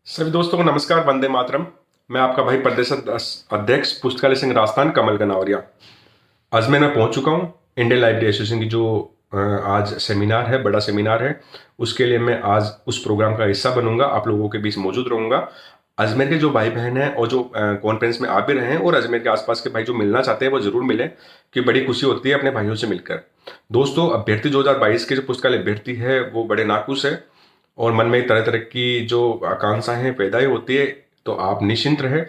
सभी दोस्तों को नमस्कार। वंदे मातरम। मैं आपका भाई प्रदेश अध्यक्ष पुस्तकालय संघ राजस्थान कमल गनावरिया अजमेर में पहुंच चुका हूं। इंडियन लाइब्रेरी एसोसिएशन की जो आज सेमिनार है, बड़ा सेमिनार है, उसके लिए मैं आज उस प्रोग्राम का हिस्सा बनूंगा, आप लोगों के बीच मौजूद रहूंगा। अजमेर के जो भाई बहन हैं और जो कॉन्फ्रेंस में आ भी रहे हैं और अजमेर के आसपास के भाई जो मिलना चाहते हैं वो जरूर मिले, कि बड़ी खुशी होती है अपने भाइयों से मिलकर। दोस्तों, अभ्यर्थी 2022 के जो पुस्तकालय अभ्यर्थी है वो बड़े नाखुश है और मन में तरह तरह की जो आकांक्षाएं पैदा ही होती है, तो आप निश्चिंत रहे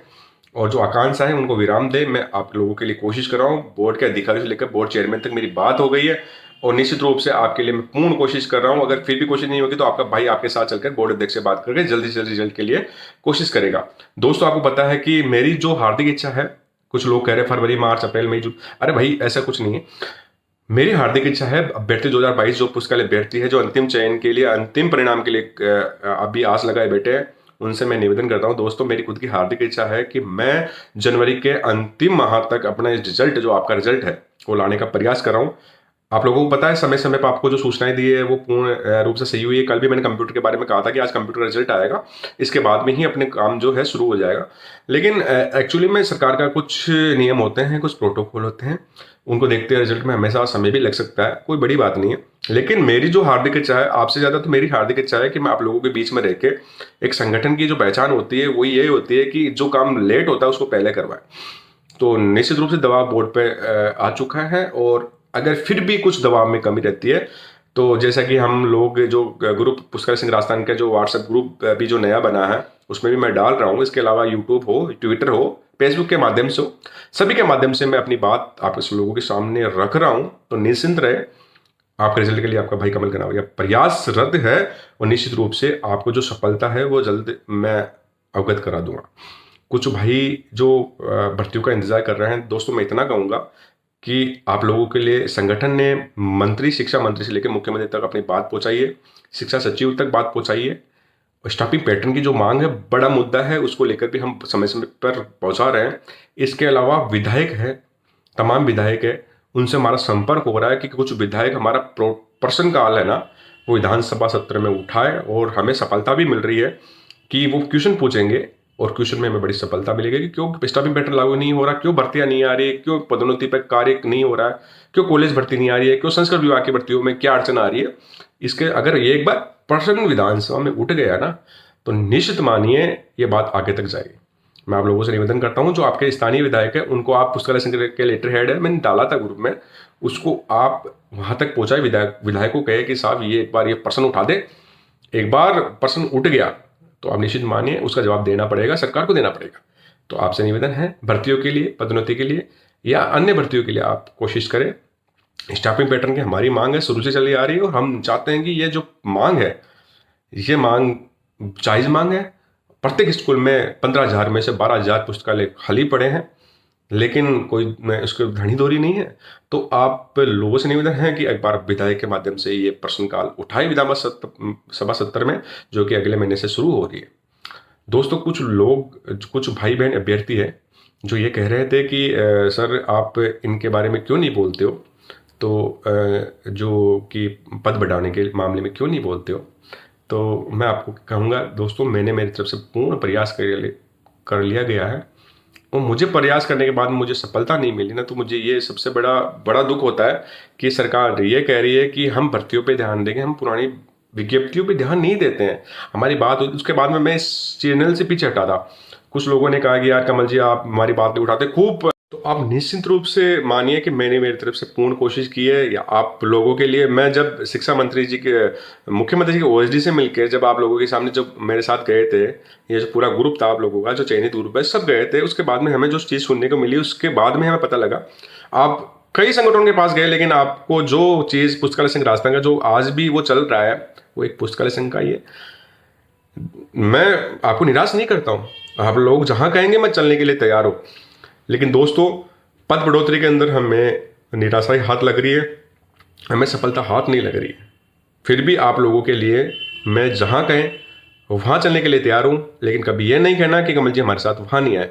और जो आकांक्षा है उनको विराम दे। मैं आप लोगों के लिए कोशिश कर रहा हूँ। बोर्ड के अधिकारी से लेकर बोर्ड चेयरमैन तक मेरी बात हो गई है और निश्चित रूप से आपके लिए मैं पूर्ण कोशिश कर रहा हूँ। अगर फिर भी कोशिश नहीं होगी तो आपका भाई आपके साथ चलकर बोर्ड अध्यक्ष से बात करके जल्दी से जल्दी रिजल्ट के लिए कोशिश करेगा। दोस्तों, आपको पता है कि मेरी जो हार्दिक इच्छा है, कुछ लोग कह रहे हैं फरवरी, मार्च, अप्रैल, मई, जून, अरे भाई ऐसा कुछ नहीं है। मेरी हार्दिक इच्छा है अभ्यर्थी 2022 जो पुस्तकालय अभ्यर्थी है, जो अंतिम चयन के लिए, अंतिम परिणाम के लिए अभी आस लगाए बैठे हैं, उनसे मैं निवेदन करता हूं। दोस्तों, मेरी खुद की हार्दिक इच्छा है कि मैं जनवरी के अंतिम माह तक अपना रिजल्ट, जो आपका रिजल्ट है, वो लाने का प्रयास कर रहा हूं। आप लोगों को पता है समय समय पर आपको जो सूचनाएं दी है वो पूर्ण रूप से सही हुई है। कल भी मैंने कंप्यूटर के बारे में कहा था कि आज कंप्यूटर का रिजल्ट आएगा, इसके बाद में ही अपने काम जो है शुरू हो जाएगा। लेकिन एक्चुअली में सरकार का कुछ नियम होते हैं, कुछ प्रोटोकॉल होते हैं, उनको देखते हुए रिजल्ट में हमेशा समय भी लग सकता है, कोई बड़ी बात नहीं है। लेकिन मेरी जो हार्दिक इच्छा है, आपसे ज़्यादा तो मेरी हार्दिक इच्छा है कि मैं आप लोगों के बीच में रह के, एक संगठन की जो पहचान होती है वो ये होती है कि जो काम लेट होता है उसको पहले करवाएं। तो निश्चित रूप से दबाव बोर्ड पे आ चुका है और अगर फिर भी कुछ दबाव में कमी रहती है तो जैसा कि हम लोग जो ग्रुप पुस्तकालय संघ राजस्थान का जो व्हाट्सएप ग्रुप भी जो नया बना है उसमें भी मैं डाल रहा हूँ। इसके अलावा यूट्यूब हो, ट्विटर हो, फेसबुक के माध्यम से हो, सभी के माध्यम से मैं अपनी बात आप लोगों के सामने रख रहा हूँ। तो निश्चिंत रहे, आपके रिजल्ट के लिए आपका भाई कमल गनावरिया प्रयासरत है और निश्चित रूप से आपको जो सफलता है वो जल्द मैं अवगत करा दूंगा। कुछ भाई जो भर्तियों का इंतजार कर रहे हैं, दोस्तों मैं इतना कहूंगा कि आप लोगों के लिए संगठन ने मंत्री, शिक्षा मंत्री से लेकर मुख्यमंत्री तक अपनी बात पहुंचाइए, शिक्षा सचिव तक बात पहुंचाइए। स्टाफिंग पैटर्न की जो मांग है, बड़ा मुद्दा है, उसको लेकर भी हम समय समय पर पहुंचा रहे हैं। इसके अलावा विधायक है, तमाम विधायक है, उनसे हमारा संपर्क हो रहा है कि कुछ विधायक हमारा प्रश्न काल है ना, वो विधानसभा सत्र में उठाए और हमें सफलता भी मिल रही है कि वो क्वेश्चन पूछेंगे और क्वेश्चन में हमें बड़ी सफलता मिलेगी कि क्यों स्टाफिंग पैटर्न लागू नहीं हो रहा, क्यों भर्तियां नहीं आ रही है, क्यों पदोन्नति पर कार्य नहीं हो रहा है, क्यों कॉलेज भर्ती नहीं आ रही है, क्यों संस्कृत विभाग की भर्तियों में क्या अड़चन आ रही है। इसके अगर ये एक बार प्रश्न विधानसभा में उठ गया ना, तो निश्चित मानिए ये बात आगे तक जाएगी। मैं आप लोगों से निवेदन करता हूं, जो आपके स्थानीय विधायक है उनको आप पुस्तकालय संघ के लेटर हेड है, मैंने डाला था ग्रुप में, उसको आप वहां तक पहुंचाए। विधायक को कहे कि साहब ये एक बार ये प्रश्न उठा दे। एक बार प्रश्न उठ गया तो आप निश्चित मानिए उसका जवाब देना पड़ेगा, सरकार को देना पड़ेगा। तो आपसे निवेदन है, भर्तियों के लिए, पदोन्नति के लिए या अन्य भर्तियों के लिए आप कोशिश करें। स्टाफिंग पैटर्न की हमारी मांग है, शुरू से चली आ रही है और हम चाहते हैं कि ये जो मांग है, ये मांग जायज मांग है। प्रत्येक स्कूल में 15,000 में से 12,000 पुस्तकालय खाली पड़े हैं, लेकिन कोई उसके धनी धोरी नहीं है। तो आप लोगों से निवेदन है कि एक बार विधायक के माध्यम से ये प्रश्नकाल उठाए विधानसभा सत्र में, जो कि अगले महीने से शुरू हो रही है। दोस्तों, कुछ लोग, कुछ भाई बहन अभ्यर्थी है जो ये कह रहे थे कि सर आप इनके बारे में क्यों नहीं बोलते हो, तो जो कि पद बढ़ाने के मामले में क्यों नहीं बोलते हो। तो मैं आपको कहूँगा दोस्तों, मैंने मेरी तरफ से पूर्ण प्रयास कर लिया गया है और मुझे प्रयास करने के बाद मुझे सफलता नहीं मिली ना, तो मुझे ये सबसे बड़ा बड़ा दुख होता है कि सरकार ये कह रही है कि हम भर्तियों पे ध्यान देंगे, हम पुरानी विज्ञप्तियों पे ध्यान नहीं देते हैं। हमारी बात होती, उसके बाद में मैं इस चैनल से पीछे हटा था। कुछ लोगों ने कहा कि यार कमल जी आप हमारी बात नहीं उठाते, खूब। तो आप निश्चित रूप से मानिए कि मैंने मेरी तरफ से पूर्ण कोशिश की है। या आप लोगों के लिए मैं जब शिक्षा मंत्री जी के, मुख्यमंत्री जी के ओएसडी से मिलकर जब आप लोगों के सामने जब मेरे साथ गए थे, ये जो पूरा ग्रुप था आप लोगों का, जो चयनित ग्रुप है, सब गए थे, उसके बाद में हमें जो चीज़ सुनने को मिली, उसके बाद में हमें पता लगा आप कई संगठनों के पास गए, लेकिन आपको जो चीज़ पुस्तकालय संघ राजस्थान का जो आज भी वो चल रहा है, वो एक पुस्तकालय संघ का ही है। मैं आपको निराश नहीं करता हूँ, आप लोग जहाँ कहेंगे मैं चलने के लिए तैयार हूँ। लेकिन दोस्तों, पद बढ़ोतरी के अंदर हमें निराशा ही हाथ लग रही है, हमें सफलता हाथ नहीं लग रही है। फिर भी आप लोगों के लिए मैं जहाँ कहें वहाँ चलने के लिए तैयार हूँ, लेकिन कभी ये नहीं कहना कि कमल जी हमारे साथ वहाँ नहीं आए,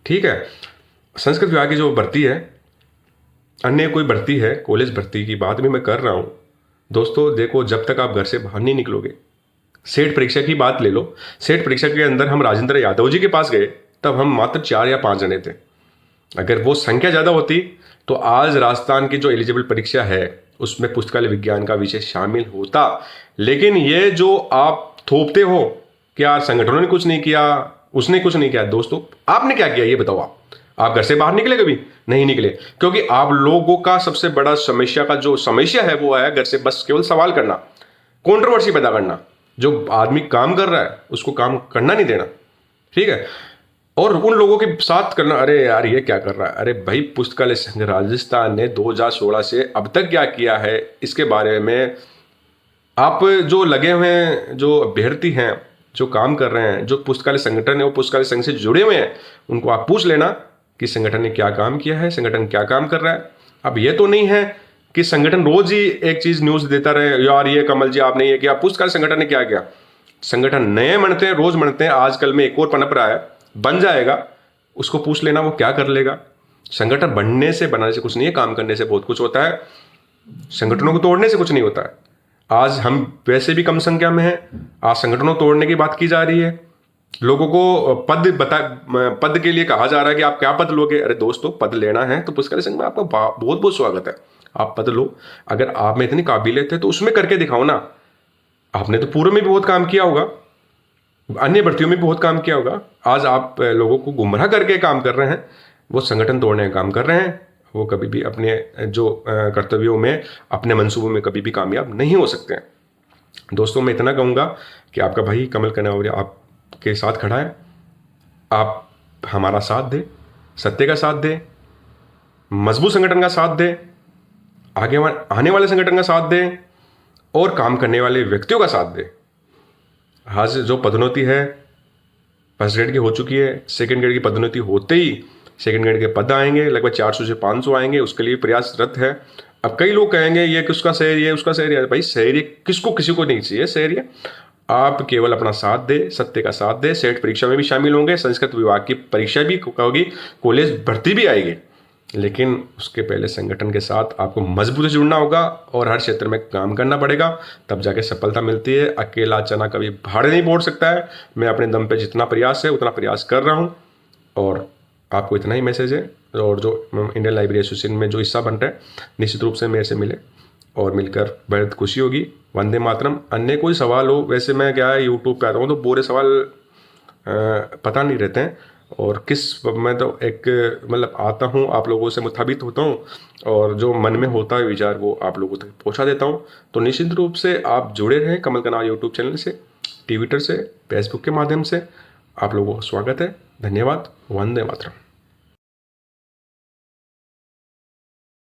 ठीक है। संस्कृत विभाग की जो भर्ती है, अन्य कोई भर्ती है, कॉलेज भर्ती की बात भी मैं कर रहा हूँ। दोस्तों देखो, जब तक आप घर से बाहर नहीं निकलोगे, सेठ परीक्षा की बात ले लो, सेठ परीक्षा के अंदर हम राजेंद्र यादव जी के पास गए तब हम मात्र 4 या 5 जने थे। अगर वो संख्या ज़्यादा होती तो आज राजस्थान की जो एलिजिबल परीक्षा है उसमें पुस्तकालय विज्ञान का विषय शामिल होता। लेकिन ये जो आप थोपते हो कि यार संगठनों ने कुछ नहीं किया, उसने कुछ नहीं किया, दोस्तों आपने क्या किया ये बताओ। आप घर से बाहर निकले कभी? नहीं निकले, क्योंकि आप लोगों का सबसे बड़ा समस्या का जो समस्या है वो है घर से बस केवल सवाल करना, कंट्रोवर्सी पैदा करना। जो आदमी काम कर रहा है उसको काम करना नहीं देना, ठीक है। और उन लोगों के साथ करना, अरे यार ये क्या कर रहा है, अरे भाई पुस्तकालय संघ राजस्थान ने 2016 से अब तक क्या किया है इसके बारे में आप जो लगे हुए हैं, जो अभ्यर्थी हैं, जो काम कर रहे हैं, जो पुस्तकालय संगठन है वो पुस्तकालय संघ से जुड़े हुए हैं, उनको आप पूछ लेना कि संगठन ने क्या काम किया है, संगठन क्या काम कर रहा है। अब ये तो नहीं है कि संगठन रोज ही एक चीज न्यूज देता रहे, यार ये कमल जी आपने ये किया, पुस्तकालय संगठन ने क्या किया। संगठन नए बनते हैं, रोज बनते हैं, आजकल में एक और पनप रहा है, बन जाएगा, उसको पूछ लेना वो क्या कर लेगा। संगठन बनने से बनाने से कुछ नहीं है, काम करने से बहुत कुछ होता है, संगठनों को तोड़ने से कुछ नहीं होता है। आज हम वैसे भी कम संख्या में हैं, आज संगठनों तोड़ने की बात की जा रही है, लोगों को पद के लिए कहा जा रहा है कि आप क्या पद लोगे। अरे दोस्तों पद लेना है तो पुस्तकालय संघ में आपका बहुत बहुत स्वागत है, आप पद लो। अगर आप में इतनी काबिलियत है तो उसमें करके दिखाओ ना। आपने तो पूर्व में भी बहुत काम किया होगा, अन्य भर्तियों में भी बहुत काम किया होगा, आज आप लोगों को गुमराह करके काम कर रहे हैं, वो संगठन तोड़ने का काम कर रहे हैं। वो कभी भी अपने जो कर्तव्यों में, अपने मंसूबों में कभी भी कामयाब नहीं हो सकते हैं। दोस्तों मैं इतना कहूँगा कि आपका भाई कमल कनौरिया आपके साथ खड़ा है, आप हमारा साथ दें, सत्य का साथ दें, मजबूत संगठन का साथ दें, आगे आने वाले संगठन का साथ दें और काम करने वाले व्यक्तियों का साथ दें। आज जो पदोन्नति है फर्स्ट ग्रेड की हो चुकी है, सेकंड ग्रेड की पदोन्नति होते ही सेकंड ग्रेड के पद आएंगे, लगभग 400 से 500 आएंगे, उसके लिए प्रयासरत है। अब कई लोग कहेंगे ये किसका शहर है, उसका शहर है। भाई शहर किसको, किसी को नहीं चाहिए शहर। आप केवल अपना साथ दे, सत्य का साथ दे, सेठ परीक्षा में भी शामिल होंगे, संस्कृत विभाग की परीक्षा भी होगी, कॉलेज भर्ती भी आएगी, लेकिन उसके पहले संगठन के साथ आपको मजबूत से जुड़ना होगा और हर क्षेत्र में काम करना पड़ेगा, तब जाके सफलता मिलती है। अकेला चना कभी भाड़े नहीं बोल सकता है। मैं अपने दम पे जितना प्रयास है उतना प्रयास कर रहा हूँ और आपको इतना ही मैसेज है। और जो इंडियन लाइब्रेरी एसोसिएशन में जो हिस्सा बन रहे हैं निश्चित रूप से मेरे से मिले और मिलकर बेहद खुशी होगी। वंदे मातरम। अन्य कोई सवाल हो, वैसे मैं क्या है यूट्यूब पे आता हूँ तो पूरे सवाल पता नहीं रहते हैं और मैं तो एक मतलब आता हूँ, आप लोगों से मुताबित होता हूँ और जो मन में होता है विचार वो आप लोगों तक पहुँचा देता हूँ। तो निश्चित रूप से आप जुड़े रहें कमल कनौरिया यूट्यूब चैनल से, ट्विटर से, फेसबुक के माध्यम से। आप लोगों का स्वागत है। धन्यवाद। वंदे मातरम।